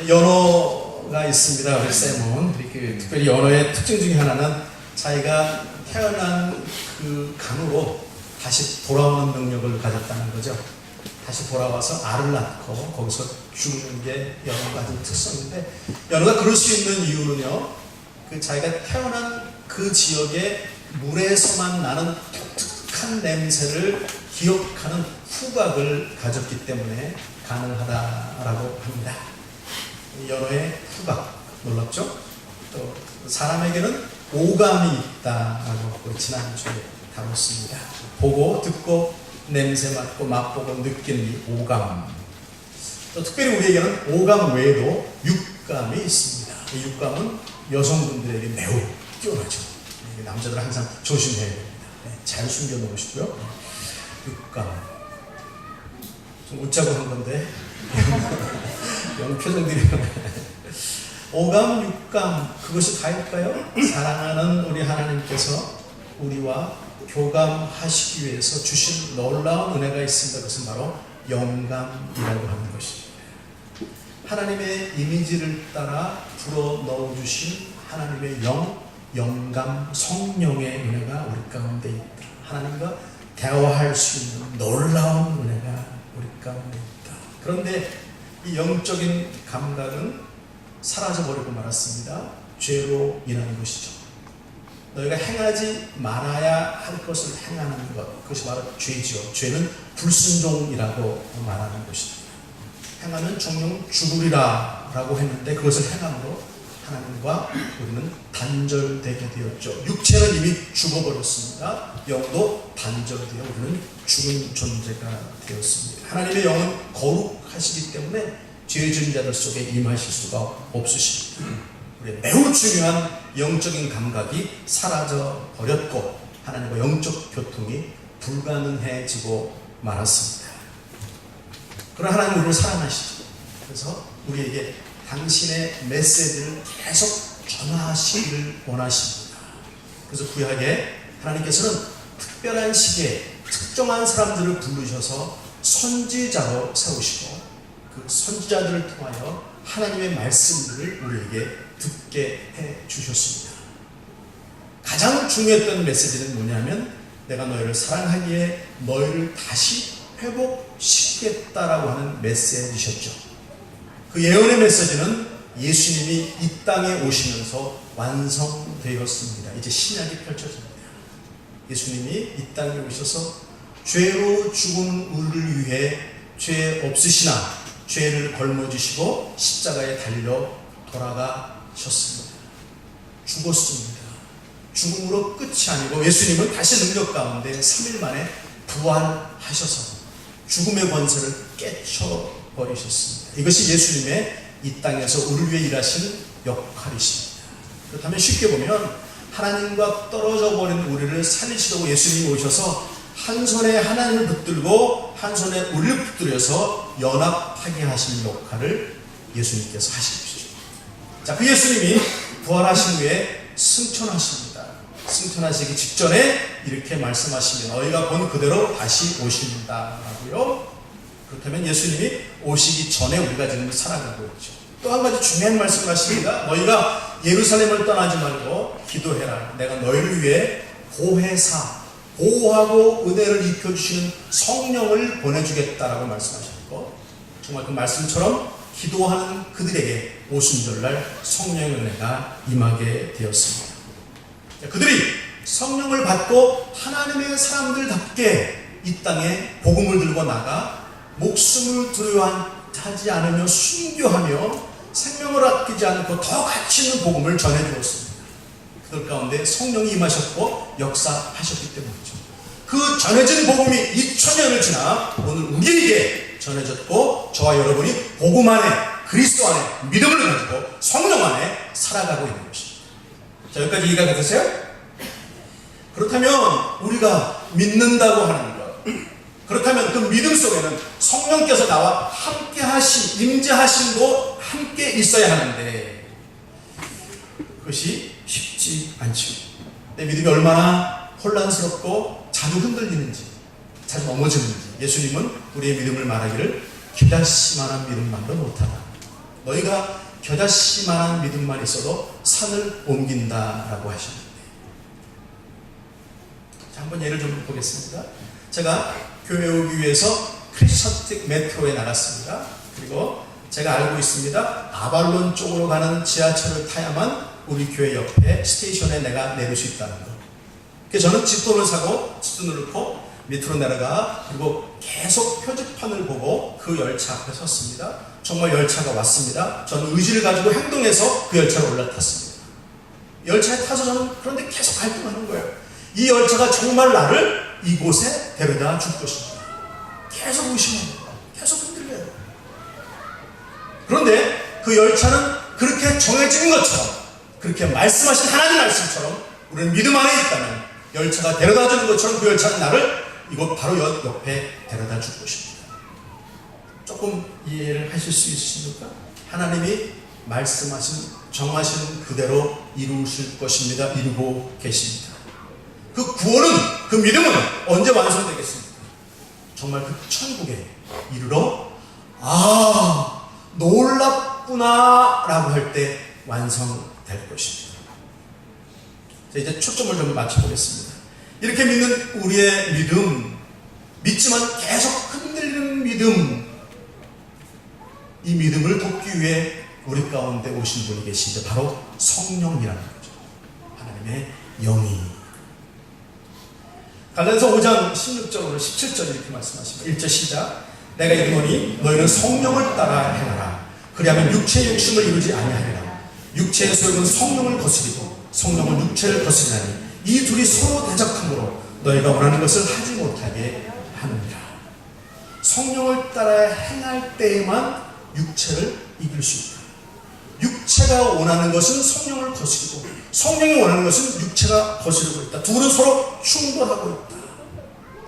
연어가 있습니다. 우리 쌤은 특별히 연어의 특징 중에 하나는 자기가 태어난 그 강으로 다시 돌아오는 능력을 가졌다는 거죠. 다시 돌아와서 알을 낳고 거기서 죽는 게 연어가 가진 특성인데, 연어가 그럴 수 있는 이유는요, 그 자기가 태어난 그 지역의 물에서만 나는 독특한 냄새를 기억하는 후각을 가졌기 때문에 가능하다라고 합니다. 연어의 후각, 놀랍죠? 또 사람에게는 오감이 있다라고 우리 지난주에 다뤘습니다. 보고 듣고 냄새 맡고 맛보고 느끼는 이 오감. 또 특별히 우리에게는 오감 외에도 육감이 있습니다. 이 육감은 여성분들에게 매우 뛰어나죠. 남자들은 항상 조심해야 됩니다. 잘 숨겨 놓으시고요. 육감. 좀 웃자고 한 건데 영 표정들이 오감, 육감, 그것이 다일까요? 사랑하는 우리 하나님께서 우리와 교감하시기 위해서 주신 놀라운 은혜가 있습니다. 그것은 바로 영감이라고 하는 것입니다. 하나님의 이미지를 따라 불어 넣어주신 하나님의 영감, 성령의 은혜가 우리 가운데 있다. 하나님과 대화할 수 있는 놀라운 은혜가 우리 가운데 있다. 그런데 이 영적인 감각은 사라져버리고 말았습니다. 죄로 인한 것이죠. 너희가 행하지 말아야 할 것을 행하는 것, 그것이 바로 죄죠. 죄는 불순종이라고 말하는 것이다. 행하면 정령 죽으리라 라고 했는데, 그것을 행함으로 하나님과 우리는 단절되게 되었죠. 육체는 이미 죽어버렸습니다. 영도 단절되어 우리는 죽은 존재가 되었습니다. 하나님의 영은 거룩하시기 때문에 죄 지은 자들 속에 임하실 수가 없으십니다. 우리의 매우 중요한 영적인 감각이 사라져 버렸고 하나님과 영적 교통이 불가능해지고 말았습니다. 그러나 하나님 우리를 사랑하시죠. 그래서 우리에게 당신의 메시지를 계속 전하시기를 원하십니다. 그래서 구약에 하나님께서는 특별한 시기에 특정한 사람들을 부르셔서 선지자로 세우시고 그 선지자들을 통하여 하나님의 말씀들을 우리에게 듣게 해 주셨습니다. 가장 중요했던 메시지는 뭐냐면, 내가 너희를 사랑하기에 너희를 다시 회복시키겠다라고 하는 메시지셨죠. 그 예언의 메시지는 예수님이 이 땅에 오시면서 완성되었습니다. 이제 신약이 펼쳐집니다. 예수님이 이 땅에 오셔서 죄로 죽은 우리를 위해 죄 없으시나 죄를 걸머지시고 십자가에 달려 돌아가셨습니다. 죽었습니다. 죽음으로 끝이 아니고 예수님은 다시 능력 가운데 3일 만에 부활하셔서 죽음의 권세를 깨쳐버리셨습니다. 이것이 예수님의 이 땅에서 우리를 위해 일하신 역할이십니다. 그렇다면 쉽게 보면 하나님과 떨어져 버린 우리를 살리시려고 예수님이 오셔서 한 손에 하나님을 붙들고 한 손에 우리를 붙들여서 연합하게 하시는 역할을 예수님께서 하신 것이죠. 자, 그 예수님이 부활하신 후에 승천하십니다. 승천하시기 직전에 이렇게 말씀하시면 너희가 본 그대로 다시 오신다라고요. 그렇다면 예수님이 오시기 전에 우리가 지금 살아가고 있죠. 또 한 가지 중요한 말씀을 하십니다. 너희가 예루살렘을 떠나지 말고 기도해라. 내가 너희를 위해 보호하고 은혜를 입혀주시는 성령을 보내주겠다라고 말씀하셨고, 정말 그 말씀처럼 기도하는 그들에게 오순절날 성령의 은혜가 임하게 되었습니다. 그들이 성령을 받고 하나님의 사람들답게 이 땅에 복음을 들고 나가 목숨을 두려워하지 않으며 순교하며 생명을 아끼지 않고 더 가치 있는 복음을 전해주었습니다. 그들 가운데 성령이 임하셨고 역사하셨기 때문이죠. 그 전해진 복음이 2000년을 지나 오늘 우리에게 전해졌고, 저와 여러분이 복음 안에, 그리스도 안에 믿음을 가지고 성령 안에 살아가고 있는 것입니다. 자, 여기까지 이해가 되세요? 그렇다면 우리가 믿는다고 하는 것, 그렇다면 그 믿음 속에는 성령께서 나와 함께 임재하심도 함께 있어야 하는데, 그것이 쉽지 않죠. 내 믿음이 얼마나 혼란스럽고 자주 흔들리는지, 자주 넘어지는지, 예수님은 우리의 믿음을 말하기를 기다시만한 믿음만도 못하다. 너희가 겨자씨만한 믿음만 있어도 산을 옮긴다라고 하셨는데, 자, 한번 예를 좀 보겠습니다. 제가 교회 오기 위해서 크리스천틱 메트로에 나갔습니다. 그리고 제가 알고 있습니다. 아발론 쪽으로 가는 지하철을 타야만 우리 교회 옆에 스테이션에 내가 내릴 수 있다는 거. 그래서 저는 집돈을 사고 집돈을 넣고 밑으로 내려가, 그리고 계속 표지판을 보고 그 열차 앞에 섰습니다. 정말 열차가 왔습니다. 저는 의지를 가지고 행동해서 그 열차를 올라탔습니다. 열차에 타서 저는 그런데 계속 갈등하는 거예요. 이 열차가 정말 나를 이곳에 데려다 줄 것입니다. 계속 의심합니다. 계속 흔들려요. 그런데 그 열차는 그렇게 정해진 것처럼, 그렇게 말씀하신 하나님 말씀처럼 우리는 믿음 안에 있다면 열차가 데려다 주는 것처럼 그 열차는 나를 이곳 바로 옆에 데려다 줄 것입니다. 조금 이해를 하실 수 있으십니까? 하나님이 말씀하신, 정하신 그대로 이루실 것입니다. 이루고 계십니다. 그 구원은, 그 믿음은 언제 완성되겠습니까? 정말 그 천국에 이르러 놀랍구나 라고 할 때 완성될 것입니다. 자, 이제 초점을 좀 맞춰보겠습니다. 이렇게 믿는 우리의 믿음, 믿지만 계속 흔들리는 믿음, 이 믿음을 돕기 위해 우리 가운데 오신 분이 계신데 바로 성령이라는 거죠. 하나님의 영이. 갈라디아서 5장 16절로 17절 이렇게 말씀하십니다. 1절 시작. 내가 이르노니 너희는 성령을 따라 행하라. 그리하면 육체의 욕심을 이루지 아니하리라. 육체의 소욕은 성령을 거스리고 성령은 육체를 거스리나니 이 둘이 서로 대적함으로 너희가 원하는 것을 하지 못하게 하느니라. 성령을 따라 행할 때에만 육체를 이길 수 있다. 육체가 원하는 것은 성령을 거스리고 성령이 원하는 것은 육체가 거스르고 있다. 둘은 서로 충돌하고 있다.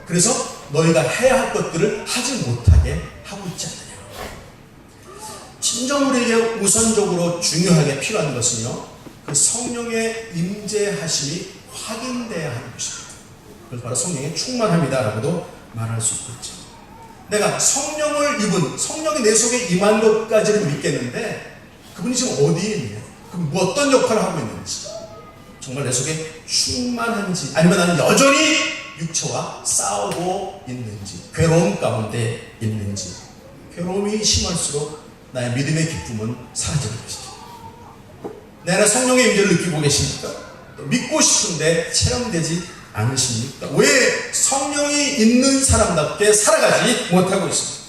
그래서 너희가 해야 할 것들을 하지 못하게 하고 있지 않느냐. 진정 우리에게 우선적으로 중요하게 필요한 것은요, 그 성령의 임재하심이 확인돼야 하는 것입니다. 그래서 바로 성령의 충만함이다라고도 말할 수 있겠죠. 내가 성령을 입은, 성령이 내 속에 임한 것까지는 믿겠는데 그분이 지금 어디에 있냐, 그럼 어떤 역할을 하고 있는지, 정말 내 속에 충만한지, 아니면 나는 여전히 육체와 싸우고 있는지, 괴로움 가운데 있는지. 괴로움이 심할수록 나의 믿음의 기쁨은 사라지는 것이죠. 내 안에 성령의 임재를 느끼고 계십니까? 믿고 싶은데 체험되지 않으십니까? 왜 성령이 있는 사람답게 살아가지 못하고 있습니까?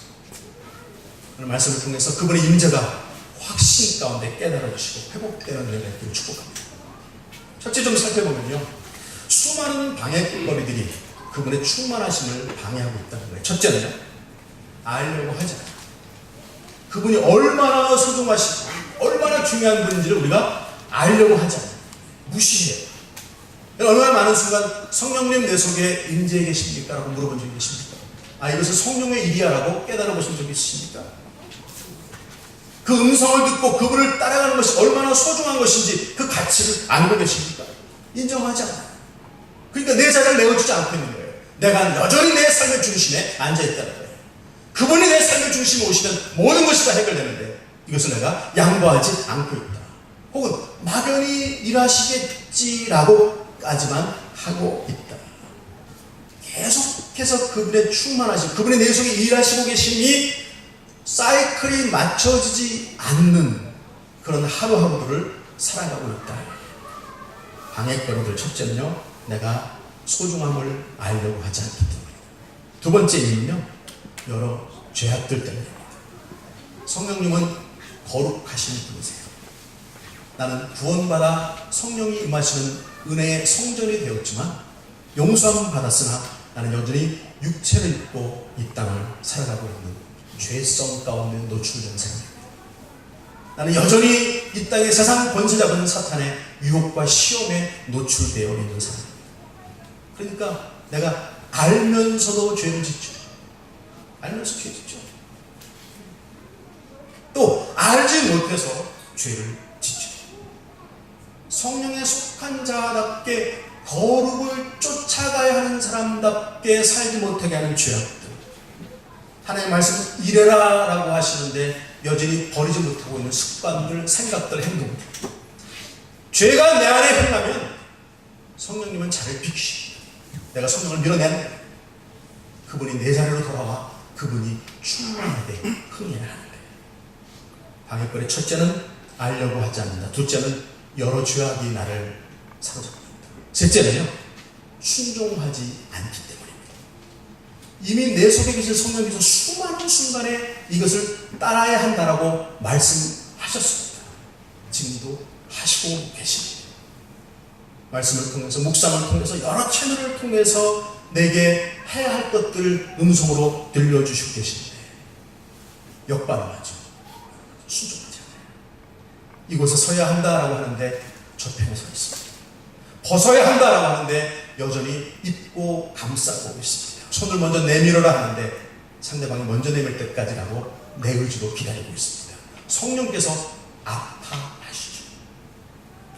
오늘 말씀을 통해서 그분의 임재가 확신 가운데 깨달아주시고 회복되는 은혜가 있기를 축복합니다. 첫째 좀 살펴보면요, 수많은 방해거리들이 그분의 충만하심을 방해하고 있다는 거예요. 첫째는 알려고 하지 않아요. 그분이 얼마나 소중하시고 얼마나 중요한 분인지를 우리가 알려고 하지 않아요. 무시해요. 얼마나 많은 순간 성령님 내 속에 임재해 계십니까? 라고 물어본 적이 계십니까? 이것은 성령의 일이야 라고 깨달아 보신 적이 있으십니까? 그 음성을 듣고 그분을 따라가는 것이 얼마나 소중한 것인지 그 가치를 알고 계십니까? 인정하지 않아요. 그러니까 내 자리를 내어주지 않고 있는 거예요. 내가 여전히 내 삶의 중심에 앉아있다는 거예요. 그분이 내 삶의 중심에 오시면 모든 것이 다 해결되는데 이것을 내가 양보하지 않고 있다. 혹은 막연히 일하시겠지라고까지만 하고 있다. 계속해서 그분의 충만하심, 그분이 내 속에 일하시고 계심이 사이클이 맞춰지지 않는 그런 하루하루를 살아가고 있다. 방해거리들 첫째는요, 내가 소중함을 알려고 하지 않기 때문입니다. 두 번째 이유는요, 여러 죄악들 때문입니다. 성령님은 거룩하신 분이세요. 나는 구원받아 성령이 임하시는 은혜의 성전이 되었지만 용서함 받았으나 나는 여전히 육체를 입고 이 땅을 살아가고 있는 죄성 가운데 노출된 사람입니다. 나는 여전히 이 땅의 세상 권세 잡은 사탄의 유혹과 시험에 노출되어 있는 사람입니다. 그러니까 내가 알면서도 죄를 짓죠. 알면서 죄 짓죠. 또 알지 못해서 죄를 짓죠. 성령에 속한 자답게 거룩을 쫓아가야 하는 사람답게 살지 못하게 하는 죄악들. 하나님의 말씀 이래라 라고 하시는데 여전히 버리지 못하고 있는 습관들, 생각들, 행동들. 죄가 내 안에 행하면 성령님은 자를 비키십니다. 내가 성령을 밀어낸 그분이 내 자리로 돌아와 그분이 충만하되 흥해야 하는데, 방해거리 첫째는 알려고 하지 않는다. 둘째는 여러 죄악이 나를 사로잡는다. 셋째는요, 순종하지 않기 때문입니다. 이미 내 속에 계신 성령께서 수많은 순간에 이것을 따라야 한다라고 말씀하셨습니다. 지금도 하시고 계십니다. 말씀을 통해서, 묵상을 통해서, 여러 채널을 통해서 내게 해야 할 것들을 음성으로 들려주시고 계시는데 역반응하죠. 순종하지 않아요. 이곳에 서야 한다라고 하는데 저편에 서 있습니다. 벗어야 한다라고 하는데 여전히 입고 감싸고 있습니다. 손을 먼저 내밀어라 하는데 상대방이 먼저 내밀 때까지라고 내 의지로 기다리고 있습니다. 성령께서 아파하시죠.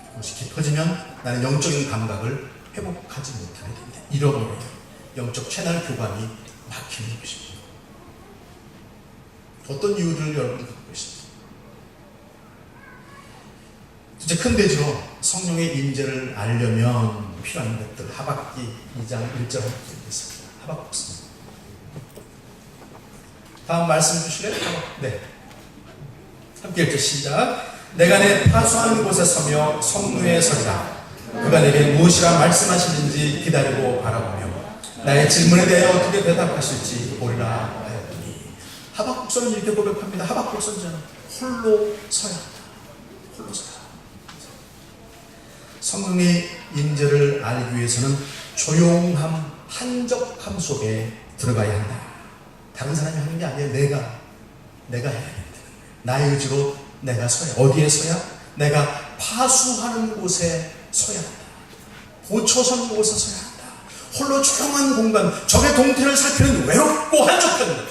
그것이 깊어지면 나는 영적인 감각을 회복하지 못하게 됩니다. 잃어버려요. 영적 채널 교관이 막히는 것입니다. 어떤 이유를 여러분이 갖고 있습니다. 둘째, 큰 대지로 성령의 임재를 알려면 필요한 것들, 하박기 2장 1절 있습니다. 하박국서. 다음 말씀 주실래요? 네. 함께 읽죠. 시작. 내가 내 파수한 곳에 서며 성루에 서리라. 그가 내게 무엇이라 말씀하시는지 기다리고 바라보며 나의 질문에 대해 어떻게 대답하실지 보리라 하였더니. 하박국서는 이렇게 고백합니다. 하박국 선지자는 홀로 서야 한다. 홀로 서야 한다. 성령의 임재를 알기 위해서는 조용함, 한적함 속에 들어가야 한다. 다른 사람이 하는 게 아니에요. 내가 해야 된다. 나의 의지로 내가 서야. 어디에 서야? 내가 파수하는 곳에 서야 한다. 고쳐 서는 곳에 서야 한다. 홀로 조용한 공간, 적의 동태를 살피는 외롭고 한적한 것,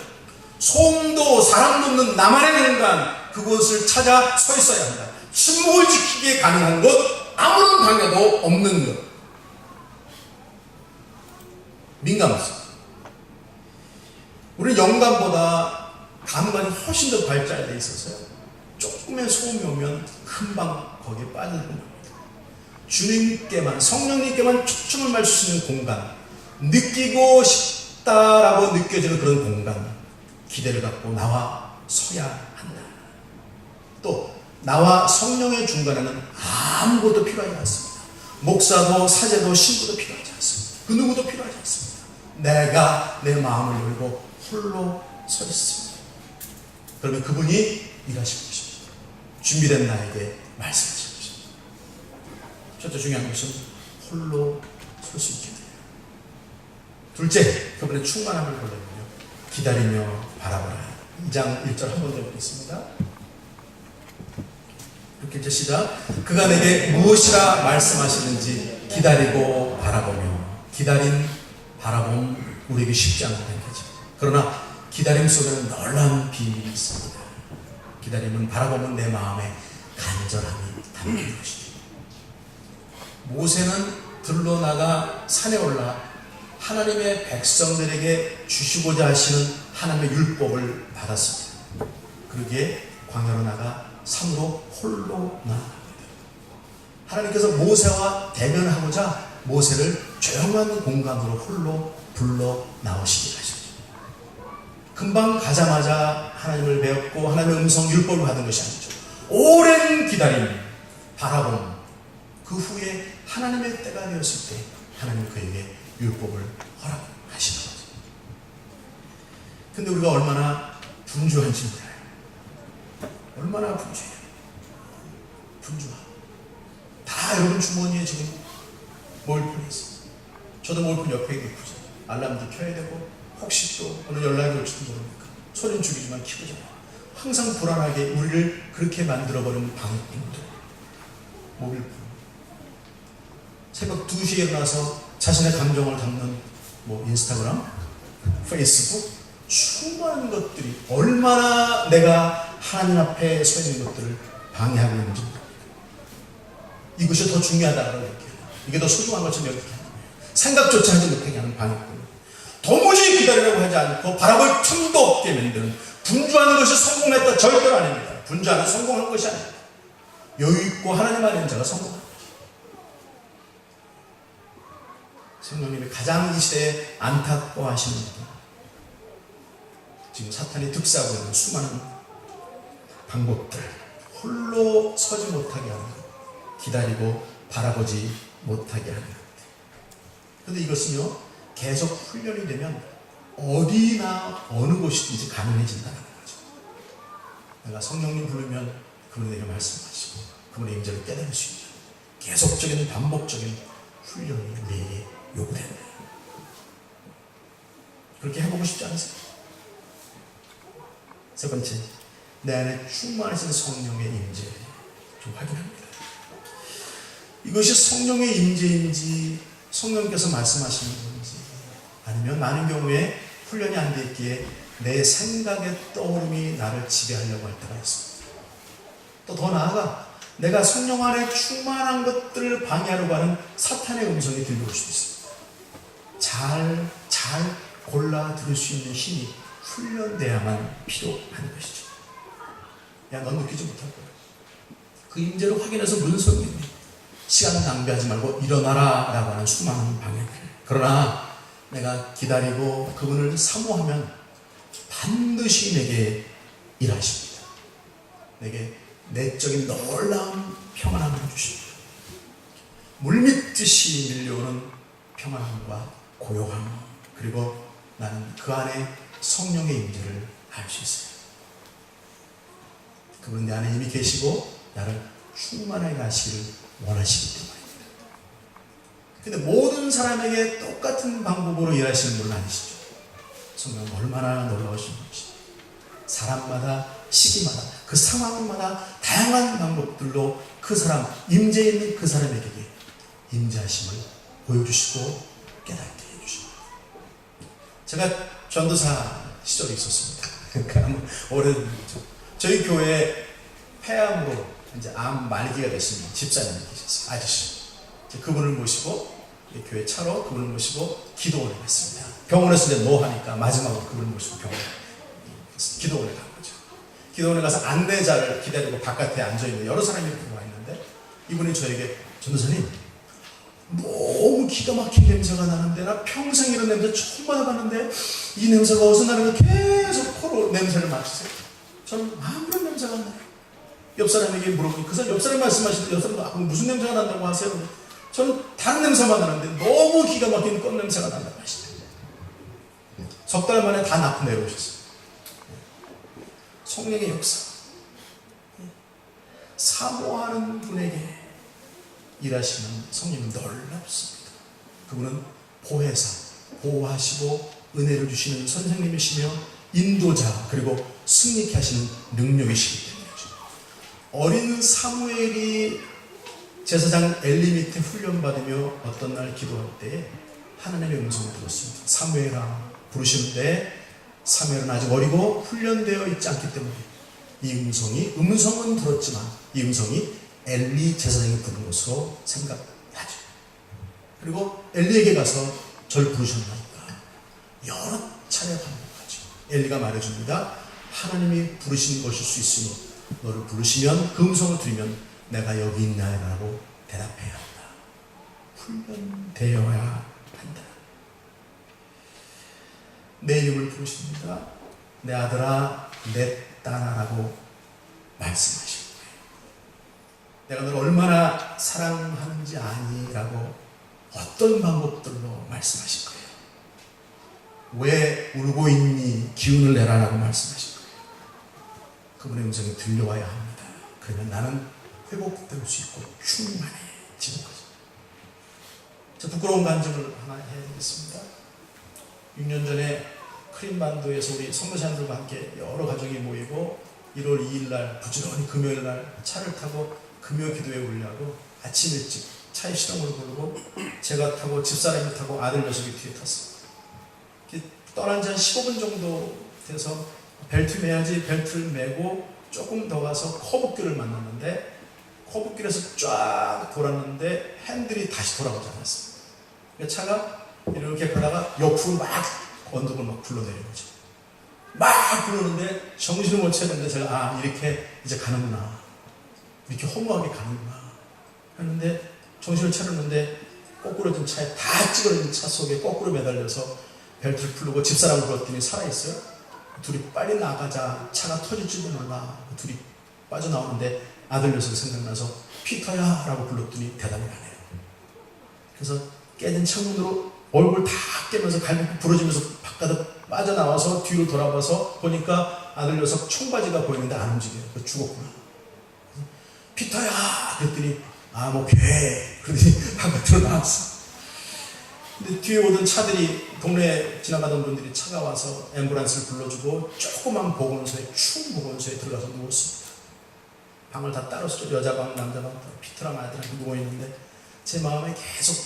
소음도 사람도 없는 나만의 공간, 그곳을 찾아 서 있어야 한다. 침묵을 지키기에 가능한 곳, 아무런 방해도 없는 것. 민감성. 우리 영감보다 감각이 훨씬 더 발달되어 있어서요, 조금의 소음이 오면 금방 거기에 빠지는 겁니다. 주님께만, 성령님께만 초점을 맞출 수 있는 공간, 느끼고 싶다라고 느껴지는 그런 공간, 기대를 갖고 나와 서야 한다. 또 나와 성령의 중간에는 아무것도 필요하지 않습니다. 목사도 사제도 신부도 필요하지 않습니다. 그 누구도 필요하지 않습니다. 내가 내 마음을 열고 홀로 서 있습니다. 그러면 그분이 일하실 것입니다. 준비된 나에게 말씀하실 것입니다. 첫째 중요한 것은 홀로 설 수 있게 돼요. 둘째, 그분의 충만함을 보려면요, 기다리며 바라보라. 2장 1절 한 번 더 읽겠습니다. 이렇게 이제 시작. 그가 내게 무엇이라 말씀하시는지 기다리고 바라보며. 기다림, 바라봄 우리에게 쉽지 않은 거죠. 그러나 기다림 속에는 놀라운 비밀이 있습니다. 기다림은, 바라보면 내 마음에 간절함이 담긴 것이죠. 모세는 들로 나가 산에 올라 하나님의 백성들에게 주시고자 하시는 하나님의 율법을 받았습니다. 그러기에 광야로 나가 산으로 홀로 나아갑니다. 하나님께서 모세와 대면하고자 모세를 조용한 공간으로 홀로 불러 나오시게 하셨죠. 금방 가자마자 하나님을 배웠고 하나님의 음성 율법을 받은 것이 아니죠. 오랜 기다림, 바라봄, 그 후에 하나님의 때가 되었을 때 하나님 그에게 율법을 허락하시는 거죠. 근데 우리가 얼마나 분주한지 몰라요. 얼마나 분주해요. 분주하고. 다 여러분 주머니에 지금 몰폰이 있어요. 저도 몰폰 옆에 있고 알람도 켜야 되고, 혹시 또 어느 연락이 올지도 모르니까 소리는 죽이지만 키우잖아요. 항상 불안하게 우리를 그렇게 만들어버리는 방해꾼들, 모빌폰. 새벽 2시에 일어나서 자신의 감정을 담는 인스타그램, 페이스북, 수많은 것들이 얼마나 내가 하나님 앞에 서 있는 것들을 방해하고 있는지 모릅니다. 이것이 더 중요하다고 느껴요. 이게 더 소중한 것처럼 여기게 하는 거예요. 생각조차 하지 못하게 하는 방해꾼. 도무지 기다리라고 하지 않고 바라볼 틈도 없게 만드는, 분주하는 것이 성공했다 절대로 아닙니다. 분주하는 성공한 것이 아닙니다. 여유있고 하나님 안에 있는 자가 성공합니다. 성령님이 가장 이 시대에 안타까워하시는 분, 지금 사탄이 득세하고 있는 수많은 방법들, 홀로 서지 못하게 하는 것, 기다리고 바라보지 못하게 하는 것. 그런데 이것은요, 계속 훈련이 되면 어디나 어느 곳이든지 가능해진다는 거죠. 내가 성령님 부르면 그분에게 말씀하시고 그분의 임재를 깨달을 수 있는 계속적인 반복적인 훈련이 우리에게 요구됩니다. 그렇게 해보고 싶지 않으세요? 세 번째, 내 안에 충만하신 성령의 임재 좀 확인합니다. 이것이 성령의 임재인지 성령께서 말씀하시는 건지, 아니면 많은 경우에 훈련이 안 돼 있기에 내 생각의 떠오름이 나를 지배하려고 할 때가 있습니다. 또 더 나아가 내가 성령 안에 충만한 것들을 방해하려고 하는 사탄의 음성이 들려올 수도 있습니다. 잘 골라 들을 수 있는 힘이 훈련돼야만 필요한 것이죠. 야, 넌 느끼지 못할 거야. 그 임재를 확인해서 무슨 소용이니? 시간 낭비하지 말고 일어나라 라고 하는 수많은 방해들. 그러나 내가 기다리고 그분을 사모하면 반드시 내게 일하십니다. 내게 내적인 놀라운 평안함을 주십니다. 물밀듯이 밀려오는 평안함과 고요함, 그리고 나는 그 안에 성령의 임재를 알 수 있어요. 그분은 내 안에 이미 계시고 나를 충만하게 하시기를 원하시기 때문입니다. 근데 모든 사람에게 똑같은 방법으로 일하시는 분은 아니시죠. 성령은 얼마나 놀라우신 분이시죠. 사람마다, 시기마다, 그 상황마다 다양한 방법들로 그 사람, 임재 있는 그 사람에게 임재하심을 보여주시고 깨닫게 해주십니다. 제가 전도사 시절이 있었습니다. 그러니까 오래됐죠. 저희 교회에 폐암으로 이제 암 말기가 되신 집사님이 계셨어요. 아저씨. 그분을 모시고 교회 차로 그분을 모시고 기도원에 갔습니다. 병원에서 이제 뭐 하니까 마지막으로 그분을 모시고 병원에 기도원에 간 거죠. 기도원에 가서 안내자를 기다리고 바깥에 앉아있는 여러 사람이 들어와 있는데, 이분이 저에게, 전도사님, 너무 기가 막힌 냄새가 나는데, 나 평생 이런 냄새 처음 받아봤는데 이 냄새가 어디서 나는 거 계속 코로 냄새를 맡으세요. 저는 아무런 냄새가 안 나요. 옆 사람에게 물어보니 그 사람, 옆 사람이 말씀하시는데 옆 사람도 무슨 냄새가 난다고 하세요? 저는 다른 냄새만 나는데 너무 기가 막힌 꽃 냄새가 난다고 하시더라고요. 석 달 만에 다 납고 내려오셨어요. 성령의 역사, 사모하는 분에게 일하시는 성령은 놀랍습니다. 그분은 보혜사, 보호하시고 은혜를 주시는 선생님이시며 인도자, 그리고 승리케 하시는 능력이시기 때문이죠. 어린 사무엘이 제사장 엘리 밑에 훈련받으며 어떤 날 기도할 때에 하나님의 음성을 들었습니다. 사무엘아 부르시는데, 사무엘은 아직 어리고 훈련되어 있지 않기 때문에 이 음성은 들었지만 이 음성이 엘리 제사장이 부른 것으로 생각하죠. 그리고 엘리에게 가서 절 부르셨나이까 여러 차례 반복하죠. 엘리가 말해줍니다. 하나님이 부르신 것일 수 있으니 너를 부르시면, 그 음성을 들으면 내가 여기 있나요라고 대답해야 한다. 훈련되어야 한다. 내 이름을 부르십니다. 내 아들아, 내 딸아라고 말씀하시고, 내가 너를 얼마나 사랑하는지 아니라고 어떤 방법들로 말씀하실 거예요. 왜 울고 있니? 기운을 내라라고 말씀하실 거예요. 그분의 음성이 들려와야 합니다. 그러면 나는 회복될 수 있고 충만해지는 거죠. 저 부끄러운 간증을 하나 해야 되겠습니다. 6년 전에 크림반도에서 우리 성도사님들과 함께 여러 가족이 모이고 1월 2일 날 부지런히 금요일 날 차를 타고 금요 기도에 오려고 아침 일찍 차에 시동을 걸고 제가 타고 집사람이 타고 아들 녀석이 뒤에 탔습니다. 떠난 지 한 15분 정도 돼서 벨트 매야지 벨트를 매고 조금 더 가서 커브길을 만났는데, 커브길에서 쫙 돌았는데 핸들이 다시 돌아오지 않았습니다. 차가 이렇게 가다가 옆으로 막 언덕을 막 굴러내린 거죠. 막 굴러오는데 정신을 못 차렸는데 제가 이렇게 이제 가는구나, 이렇게 허무하게 가는구나 했는데 정신을 차렸는데 거꾸로진 차에 다 찌그러진 차 속에 거꾸로 매달려서 벨트를 풀고 집사람을 불렀더니 살아있어요. 둘이 빨리 나가자, 차가 터질지도 몰라. 둘이 빠져나오는데 아들 녀석 생각나서 피터야 라고 불렀더니 대답을 안 해요. 그래서 깨진 창문으로 얼굴 다 깨면서 갈비뼈 부러지면서 바깥으로 빠져나와서 뒤로 돌아봐서 보니까 아들 녀석 청바지가 보이는데 안 움직여요. 죽었구나. 피터야 그랬더니 뭐 그러더니 바깥으로 나왔어. 근데 뒤에 오던 차들이, 동네에 지나가던 분들이 차가 와서 앰뷸런스를 불러주고 조그만 보건소에, 추운 보건소에 들어가서 누웠습니다. 방을 다 따로 쓰죠. 여자방, 남자방, 피터랑 아들랑 누워있는데 제 마음에 계속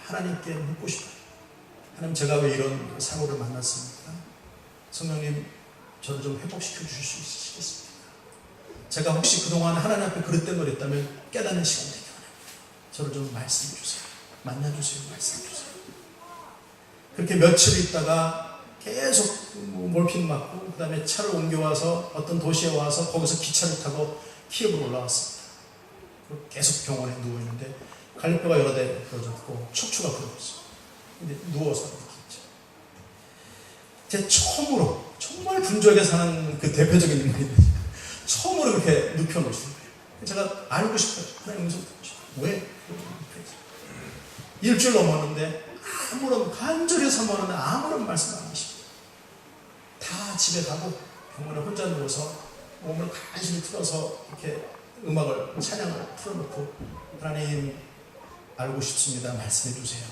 하나님께 묻고 싶어요. 하나님, 제가 왜 이런 사고를 만났습니까? 성령님, 저를 좀 회복시켜 주실 수 있으시겠습니까? 제가 혹시 그동안 하나님 앞에 그릇된 걸 있다면 깨닫는 시간 되게 하나님, 저를 좀 말씀해 주세요. 만나주세요. 말씀해 주세요. 그렇게 며칠 있다가 계속 몰핀 맞고 그 다음에 차를 옮겨와서 어떤 도시에 와서 거기서 기차를 타고 키예브로 올라왔습니다. 계속 병원에 누워있는데 갈비뼈가 여러 대 부러졌고 척추가 부러졌어요. 근데 누워서 이렇게 있죠. 제 처음으로, 정말 분주하게 사는 그 대표적인 인물인데 처음으로 그렇게 눕혀놓으시는 거예요. 제가 알고 싶어요. 하나님 무슨 왜? 일주일 넘었는데 아무런, 간절히 사모하는데 아무런 말씀 안 하십니다. 다 집에 가고 병원에 혼자 누워서 몸을 간신히 틀어서 이렇게 음악을, 찬양을 틀어놓고 하나님 알고 싶습니다. 말씀해 주세요.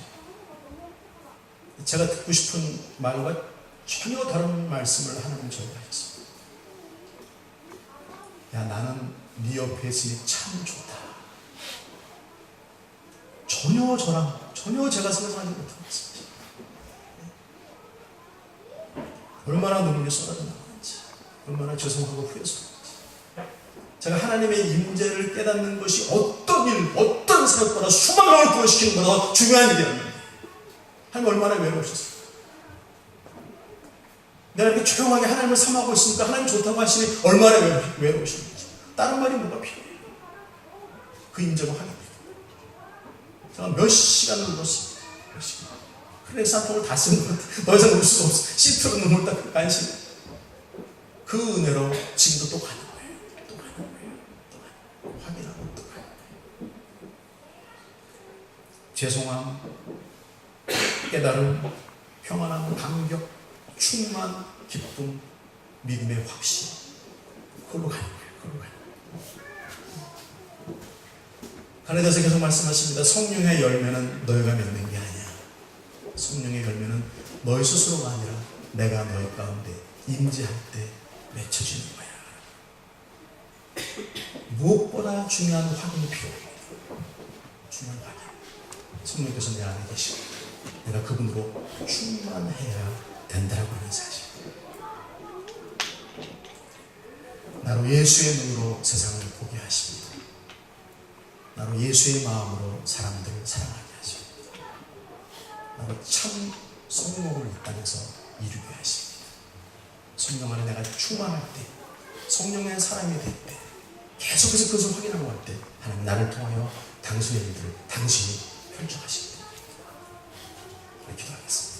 제가 듣고 싶은 말과 전혀 다른 말씀을 하나님 저희가 했습니다. 야, 나는 네 옆에 있으니 참 좋다. 전혀 제가 생각하지 못한 말씀이죠. 얼마나 눈물이 쏟아져 나오는지, 얼마나 죄송하고 후회스러운지. 제가 하나님의 임재를 깨닫는 것이 어떤 일, 어떤 사역보다 수만 명을 구원시키는 것보다 중요한 일이었는데 하나님 얼마나 외로우셨을까. 내가 이렇게 조용하게 하나님을 삼하고 있으니까 하나님 좋다고 하시니 얼마나 외로우셨는지. 다른 말이 뭐가 필요해요. 그 임재가 하나님. 제가 몇 시간을 울었습니다. 몇 시간. 클레스 한 통을 다 쓰는 것 같아요. 더 이상 울 수가 없어. 시트로 눈물 닦고 간신히. 그 은혜로 지금도 또 가는 거예요. 또 가는 거예요. 또 가는 거예요. 확인하고 또 가는 거예요. 죄송함, 깨달음, 평안함, 감격, 충만, 기쁨, 믿음의 확신. 그걸로 가는 거예요. 그걸로 가는 거예요. 하나님께서 계속 말씀하십니다. 성령의 열매는 너희가 맺는 게 아니야. 성령의 열매는 너희 스스로가 아니라 내가 너희 가운데 임재할 때 맺혀지는 거야. 무엇보다 중요한 확인이 필요합니다. 중요한 확인. 성령께서 내 안에 계시고 내가 그분으로 충만해야 된다라고 하는 사실. 나로 예수의 눈으로 세상을 보게 하십니다. 나로 예수의 마음으로 사람들을 사랑하게 하십니다. 나로 참 성공을 이 땅에서 이루게 하십니다. 성령 안에 내가 충만할 때, 성령의 사람이 될 때, 계속해서 그것을 확인하고 갈 때 하나님 나를 통하여 당신의 일들을 당신이 펼쳐가십니다. 기도하겠습니다.